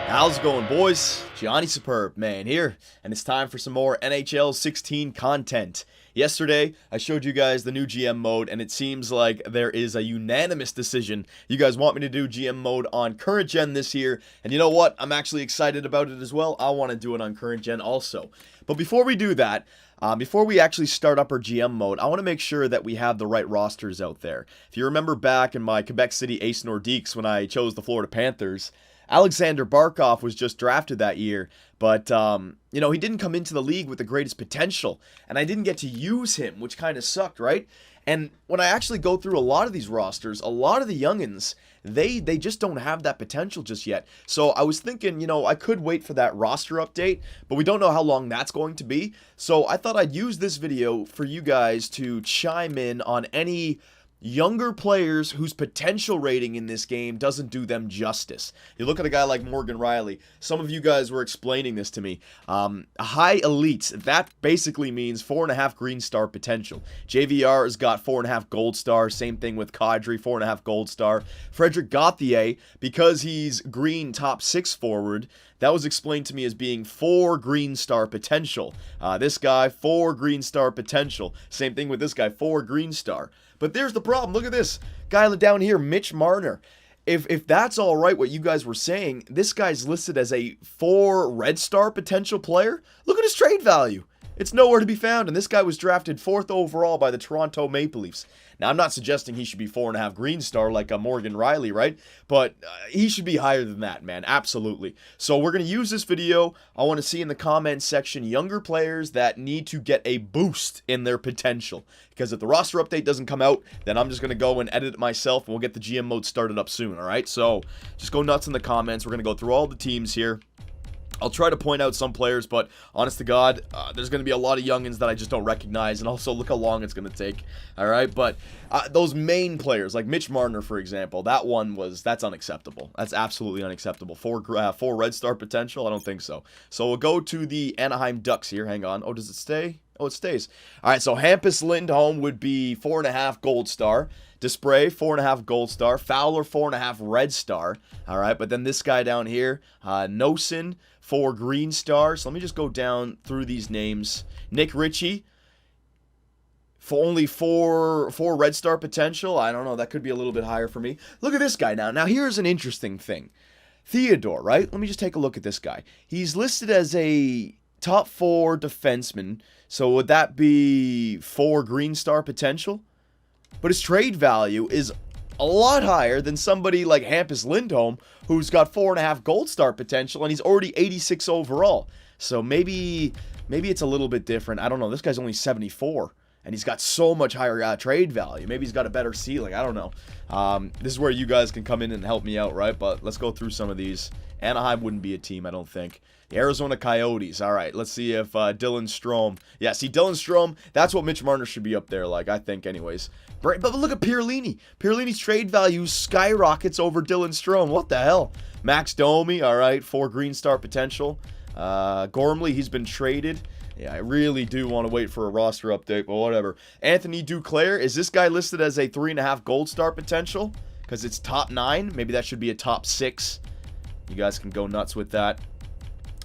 How's it going, boys? Johnny Superb, man, here, and it's time for some more NHL 16 content. Yesterday, I showed you guys the new GM mode, and it seems like there is a unanimous decision. You guys want me to do GM mode on current gen this year, and you know what? I'm actually excited about it as well. I want to do it on current gen also. But before we do that, before we actually start up our GM mode, I want to make sure that we have the right rosters out there. If you remember back in my Quebec City Ace Nordiques when I chose the Florida Panthers, Alexander Barkov was just drafted that year, but, you know, he didn't come into the league with the greatest potential, and I didn't get to use him, which kind of sucked, right? And when I actually go through a lot of these rosters, a lot of the youngins, they just don't have that potential just yet. So I was thinking, you know, I could wait for that roster update, but we don't know how long that's going to be. So I thought I'd use this video for you guys to chime in on any younger players whose potential rating in this game doesn't do them justice. You look at a guy like Morgan Riley. Some of you guys were explaining this to me. High elites, that basically means 4.5 green star potential. JVR has got 4.5 gold star. Same thing with Kadri, 4.5 gold star. Frederick Gauthier, because he's green top 6 forward, that was explained to me as being 4 green star potential. This guy, 4 green star potential. Same thing with this guy, 4 green star. But there's the problem. Look at this guy down here, Mitch Marner. If that's all right, what you guys were saying, this guy's listed as a 4 red star potential player. Look at his trade value. It's nowhere to be found, and this guy was drafted 4th overall by the Toronto Maple Leafs. Now, I'm not suggesting he should be 4.5 green star like a Morgan Riley, right? But he should be higher than that, man. Absolutely. So we're going to use this video. I want to see in the comments section younger players that need to get a boost in their potential. Because if the roster update doesn't come out, then I'm just going to go and edit it myself, and we'll get the GM mode started up soon, all right? So just go nuts in the comments. We're going to go through all the teams here. I'll try to point out some players, but honest to God, there's going to be a lot of youngins that I just don't recognize, and also look how long it's going to take, all right? But those main players, like Mitch Marner, for example, that's unacceptable. That's absolutely unacceptable. 4 red star potential? I don't think so. So we'll go to the Anaheim Ducks here. Hang on. Oh, does it stay? Oh, it stays. All right, so Hampus Lindholm would be 4.5 gold star. Desprez, 4.5 gold star. Fowler, 4.5 red star. All right, but then this guy down here, Nosen, 4 green stars. So let me just go down through these names. Nick Ritchie, for only 4 red star potential. I don't know. That could be a little bit higher for me. Look at this guy now. Now, here's an interesting thing. Theodore, right? Let me just take a look at this guy. He's listed as a top 4 defenseman. So would that be 4 green star potential? But his trade value is a lot higher than somebody like Hampus Lindholm, who's got 4.5 gold star potential, and he's already 86 overall. So maybe it's a little bit different. I don't know. This guy's only 74, and he's got so much higher trade value. Maybe he's got a better ceiling. I don't know. This is where you guys can come in and help me out, right? But let's go through some of these. Anaheim wouldn't be a team, I don't think. The Arizona Coyotes. All right, let's see if Dylan Strome. Yeah, see, Dylan Strome, that's what Mitch Marner should be up there, like, I think, anyways. But look at Pierlini. Pierlini's trade value skyrockets over Dylan Strome. What the hell? Max Domi, all right, 4 green star potential. Gormley, he's been traded. Yeah, I really do want to wait for a roster update, but whatever. Anthony Duclair, is this guy listed as a 3.5 gold star potential? Because it's top 9. Maybe that should be a top 6. You guys can go nuts with that.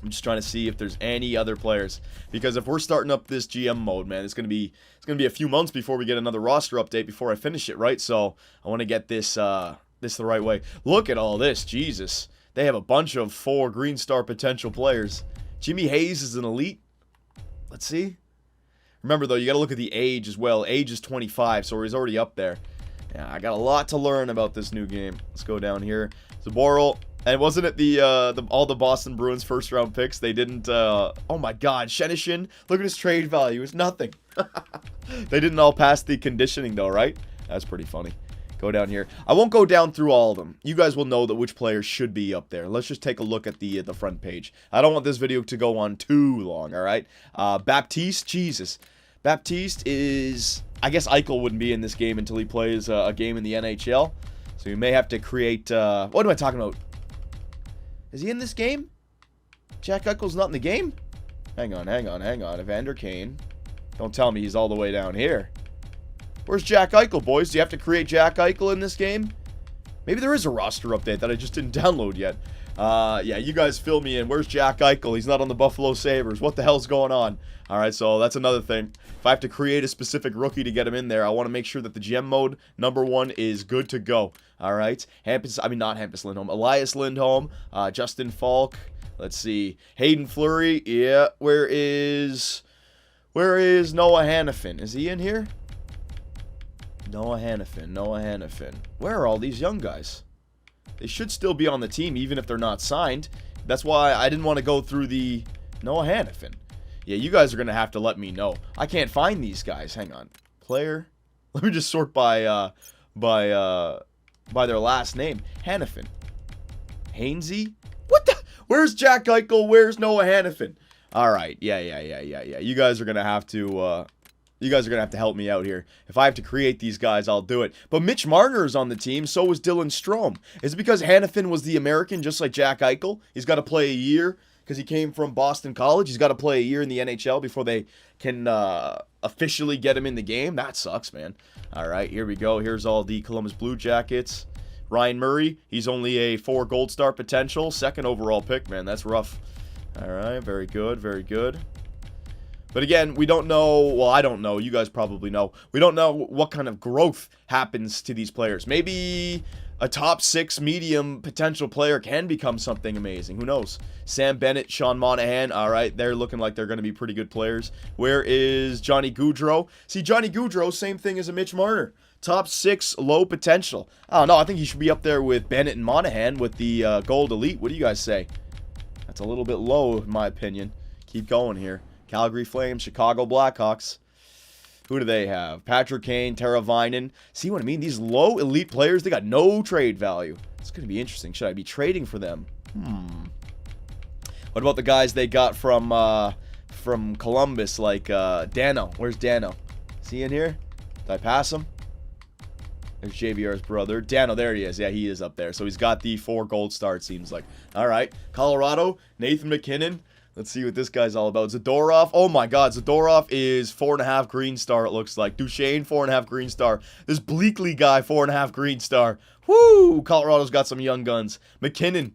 I'm just trying to see if there's any other players, because if we're starting up this GM mode, man, it's gonna be a few months before we get another roster update before I finish it, right? So I want to get this the right way. Look at all this, Jesus! They have a bunch of 4 green star potential players. Jimmy Hayes is an elite. Let's see. Remember though, you got to look at the age as well. Age is 25, so he's already up there. Yeah, I got a lot to learn about this new game. Let's go down here. Zaboral. And wasn't it all the Boston Bruins first round picks? They didn't, oh my God, Shenishin, look at his trade value, it's nothing. They didn't all pass the conditioning though, right? That's pretty funny. Go down here. I won't go down through all of them. You guys will know that which players should be up there. Let's just take a look at the front page. I don't want this video to go on too long, all right? Baptiste, Jesus. Baptiste is, I guess Eichel wouldn't be in this game until he plays a game in the NHL. So you may have to create, what am I talking about? Is he in this game? Jack Eichel's not in the game? Hang on. Evander Kane. Don't tell me he's all the way down here. Where's Jack Eichel, boys? Do you have to create Jack Eichel in this game? Maybe there is a roster update that I just didn't download yet. Yeah, you guys fill me in. Where's Jack Eichel? He's not on the Buffalo Sabres. What the hell's going on? All right, so that's another thing. If I have to create a specific rookie to get him in there, I want to make sure that the GM mode #1 is good to go. All right, not Hampus Lindholm. Elias Lindholm, Justin Falk. Let's see, Hayden Fleury. Yeah, where is Noah Hannafin? Is he in here? Noah Hannafin. Where are all these young guys? They should still be on the team, even if they're not signed. That's why I didn't want to go through the Noah Hannafin. Yeah, you guys are going to have to let me know. I can't find these guys. Hang on. Player. Let me just sort by their last name. Hannafin. Hainsey? What the? Where's Jack Eichel? Where's Noah Hannafin? All right. Yeah. You guys are going to have to... You guys are going to have to help me out here. If I have to create these guys, I'll do it. But Mitch Marner is on the team, so was Dylan Strome. Is it because Hannafin was the American, just like Jack Eichel? He's got to play a year because he came from Boston College. He's got to play a year in the NHL before they can officially get him in the game. That sucks, man. All right, here we go. Here's all the Columbus Blue Jackets. Ryan Murray, he's only a 4 gold star potential. 2nd overall pick, man. That's rough. All right, very good, very good. But again, we don't know, well, I don't know, you guys probably know. We don't know what kind of growth happens to these players. Maybe a top 6 medium potential player can become something amazing. Who knows? Sam Bennett, Sean Monahan, all right, they're looking like they're going to be pretty good players. Where is Johnny Gaudreau? See, Johnny Gaudreau, same thing as a Mitch Marner. Top 6, low potential. I don't know, I think he should be up there with Bennett and Monahan with the Gold Elite. What do you guys say? That's a little bit low, in my opinion. Keep going here. Calgary Flames, Chicago Blackhawks. Who do they have? Patrick Kane, Tara Vinen. See what I mean? These low elite players, they got no trade value. It's going to be interesting. Should I be trading for them? What about the guys they got from Columbus, like Dano? Where's Dano? Is he in here? Did I pass him? There's JVR's brother. Dano, there he is. Yeah, he is up there. So he's got the 4 gold star, it seems like. All right. Colorado, Nathan McKinnon. Let's see what this guy's all about. Zadorov. Oh my god, Zadorov is 4.5 green star, it looks like. Duchesne, 4.5 green star. This Bleakley guy, 4.5 green star. Woo! Colorado's got some young guns. McKinnon.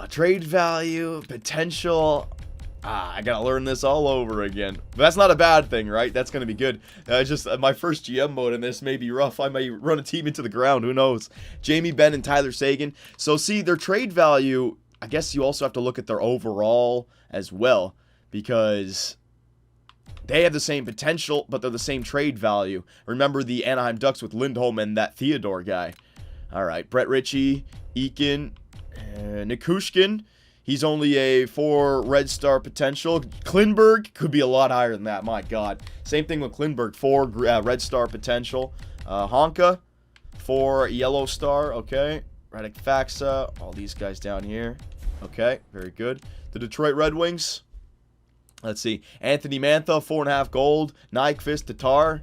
Trade value, potential. I gotta learn this all over again. But that's not a bad thing, right? That's gonna be good. Just my first GM mode in this may be rough. I may run a team into the ground. Who knows? Jamie Benn and Tyler Seguin. So see, their trade value... I guess you also have to look at their overall as well, because they have the same potential, but they're the same trade value. Remember the Anaheim Ducks with Lindholm and that Theodore guy. All right, Brett Ritchie, Eakin, Nikushkin. He's only a 4 red star potential. Klingberg could be a lot higher than that. My God. Same thing with Klingberg, 4 red star potential. Honka, 4 yellow star. Okay. Radek Faxa, all these guys down here. Okay, very good. The Detroit Red Wings. Let's see. Anthony Mantha, 4.5 gold. Nyquist, Tatar.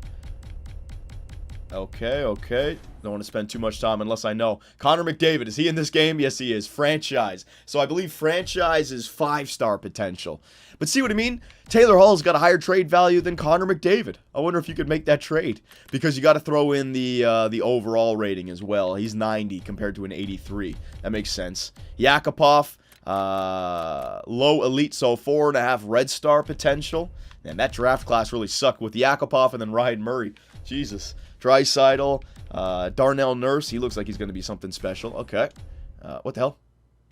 Okay. Don't want to spend too much time unless I know. Connor McDavid, is he in this game? Yes, he is. Franchise. So I believe franchise is 5-star potential. But see what I mean? Taylor Hall's got a higher trade value than Connor McDavid. I wonder if you could make that trade. Because you got to throw in the overall rating as well. He's 90 compared to an 83. That makes sense. Yakupov, low elite, so 4.5 red star potential. Man, that draft class really sucked with Yakupov and then Ryan Murray. Jesus. Draisaitl, Darnell Nurse. He looks like he's going to be something special. Okay. What the hell?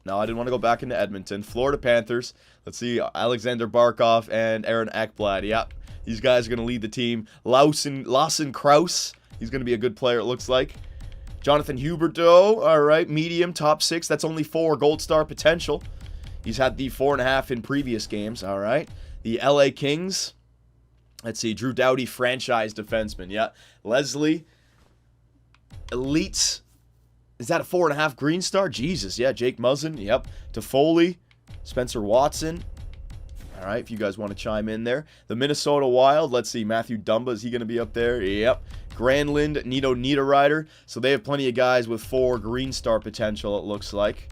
No, I didn't want to go back into Edmonton. Florida Panthers. Let's see. Alexander Barkov and Aaron Ekblad. Yep. These guys are going to lead the team. Lawson Krause. He's going to be a good player, it looks like. Jonathan Huberdeau. All right. Medium, top 6. That's only 4 gold star potential. He's had the 4.5 in previous games. All right. The LA Kings. Let's see, Drew Doughty, franchise defenseman. Yeah. Leslie, Elites. Is that a 4.5 green star? Jesus, yeah. Jake Muzzin, yep. Toffoli, Spencer Watson. All right, if you guys want to chime in there. The Minnesota Wild, let's see, Matthew Dumba, is he going to be up there? Yep. Granlund, Nito Niederreiter. So they have plenty of guys with 4 green star potential, it looks like.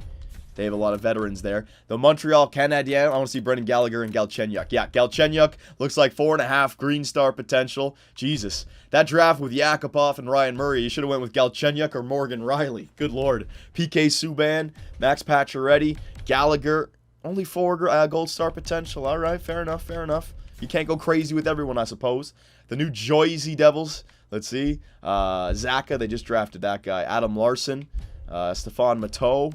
They have a lot of veterans there. The Montreal Canadiens, I want to see Brendan Gallagher and Galchenyuk. Yeah, Galchenyuk looks like 4.5 green star potential. Jesus. That draft with Yakupov and Ryan Murray, you should have went with Galchenyuk or Morgan Riley. Good Lord. PK Subban, Max Pacioretty, Gallagher, only 4 gold star potential. All right, fair enough, fair enough. You can't go crazy with everyone, I suppose. The New Jersey Devils, let's see. Zaka, they just drafted that guy. Adam Larson, Stefan Matteau.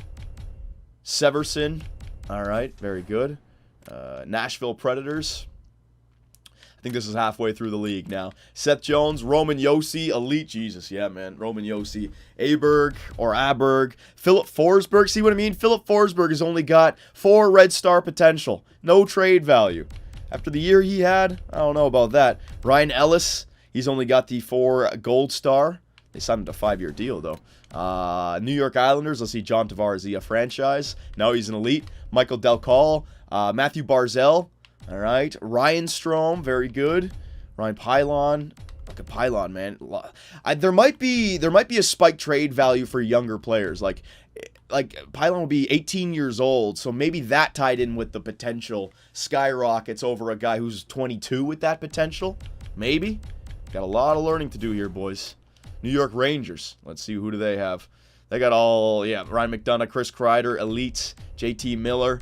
Severson, all right, very good. Nashville Predators. I think this is halfway through the league now. Seth Jones, Roman Josi, elite. Jesus, yeah, man. Roman Josi. Aberg. Philip Forsberg. See what I mean? Philip Forsberg has only got 4 red star potential. No trade value. After the year he had, I don't know about that. Ryan Ellis, he's only got the 4 gold star. They signed a 5-year deal, though. New York Islanders, let's see, John Tavares, is he a franchise? No, he's an elite. Michael Delcall, Matthew Barzell, all right. Ryan Strome, very good. Ryan Pylon, look at Pylon, man. There might be a spike trade value for younger players. Like Pylon will be 18 years old, so maybe that tied in with the potential skyrockets over a guy who's 22 with that potential. Maybe. Got a lot of learning to do here, boys. New York Rangers. Let's see, who do they have? They got Ryan McDonough, Chris Kreider, Elites, JT Miller,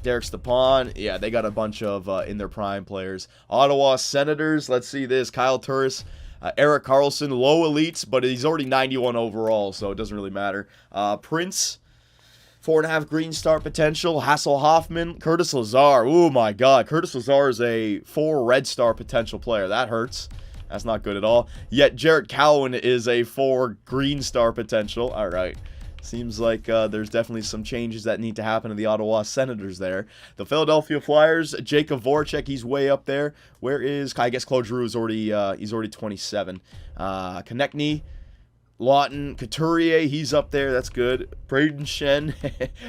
Derek Stepan. Yeah, they got a bunch of in their prime players. Ottawa Senators. Let's see this. Kyle Turris, Eric Carlson, low elites, but he's already 91 overall, so it doesn't really matter. Prince, 4.5 green star potential. Hassel Hoffman, Curtis Lazar. Oh my God, Curtis Lazar is a 4 red star potential player. That hurts. That's not good at all. Yet Jarrett Cowan is a 4 green star potential. All right. Seems like there's definitely some changes that need to happen to the Ottawa Senators there. The Philadelphia Flyers, Jacob Voracek, he's way up there. Where is, I guess Claude Giroux is he's already 27. Konechny, Lawton, Couturier, he's up there. That's good. Braden Shen.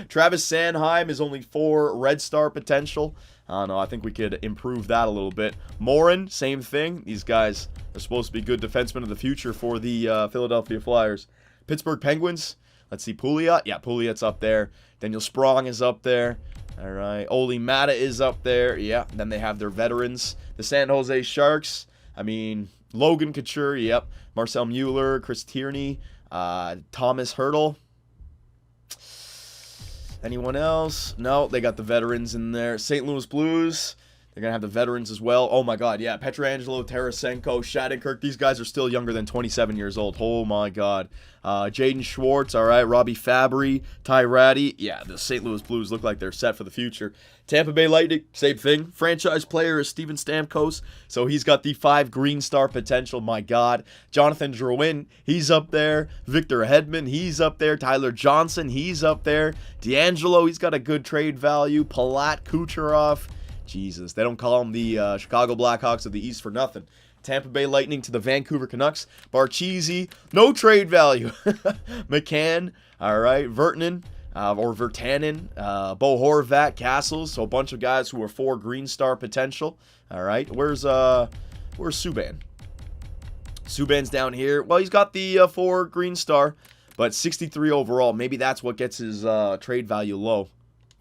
Travis Sanheim is only 4 red star potential. I don't know. I think we could improve that a little bit. Morin, same thing. These guys are supposed to be good defensemen of the future for the Philadelphia Flyers. Pittsburgh Penguins. Let's see. Pouliot. Yeah, Pouliot's up there. Daniel Sprong is up there. All right. Oli Mata is up there. Yeah. Then they have their veterans. The San Jose Sharks. I mean, Logan Couture. Yep. Marcel Mueller. Chris Tierney. Thomas Hertel. Anyone else? No, they got the veterans in there. St. Louis Blues. They're going to have the veterans as well. Oh, my God. Yeah, Petrangelo, Tarasenko, Shattenkirk. These guys are still younger than 27 years old. Oh, my God. Jaden Schwartz. All right. Robbie Fabry. Ty Ratty. Yeah, the St. Louis Blues look like they're set for the future. Tampa Bay Lightning. Same thing. Franchise player is Steven Stamkos. So he's got the 5 green star potential. My God. Jonathan Drouin. He's up there. Victor Hedman. He's up there. Tyler Johnson. He's up there. D'Angelo. He's got a good trade value. Palat Kucherov. Jesus, they don't call them the Chicago Blackhawks of the East for nothing. Tampa Bay Lightning to the Vancouver Canucks. Barcheesi, no trade value. McCann, all right. Vertanen, Bo Horvat, Castles. So a bunch of guys who are 4 green star potential. All right. Where's Subban? Subban's down here. Well, he's got the 4 green star, but 63 overall. Maybe that's what gets his trade value low.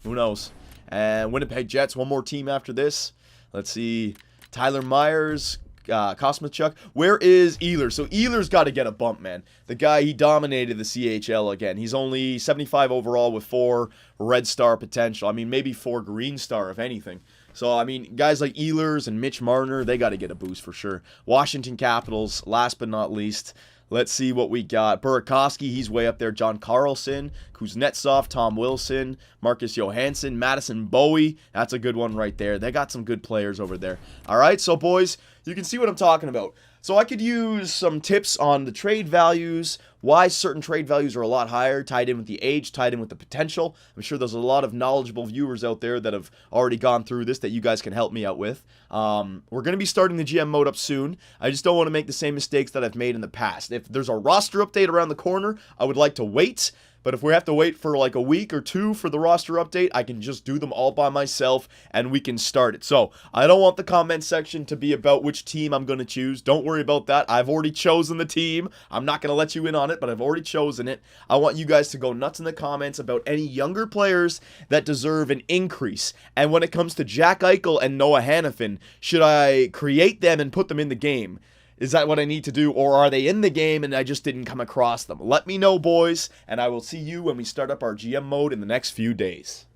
Who knows? And Winnipeg Jets, one more team after this. Let's see. Tyler Myers, Kosmachuk. Where is Ehlers? So Ehlers got to get a bump, man. The guy, he dominated the CHL again. He's only 75 overall with 4 red star potential. I mean, maybe 4 green star, if anything. So, I mean, guys like Ehlers and Mitch Marner, they got to get a boost for sure. Washington Capitals, last but not least. Let's see what we got. Burakovsky, he's way up there. John Carlson, Kuznetsov, Tom Wilson, Marcus Johansson, Madison Bowie. That's a good one right there. They got some good players over there. All right, so boys, you can see what I'm talking about. So I could use some tips on the trade values, why certain trade values are a lot higher, tied in with the age, tied in with the potential. I'm sure there's a lot of knowledgeable viewers out there that have already gone through this that you guys can help me out with. We're going to be starting the GM mode up soon. I just don't want to make the same mistakes that I've made in the past. If there's a roster update around the corner, I would like to wait. But if we have to wait for like a week or two for the roster update, I can just do them all by myself and we can start it. So I don't want the comment section to be about which team I'm going to choose. Don't worry about that. I've already chosen the team. I'm not going to let you in on it, but I've already chosen it. I want you guys to go nuts in the comments about any younger players that deserve an increase. And when it comes to Jack Eichel and Noah Hannafin, should I create them and put them in the game? Is that what I need to do, or are they in the game and I just didn't come across them? Let me know, boys, and I will see you when we start up our GM mode in the next few days.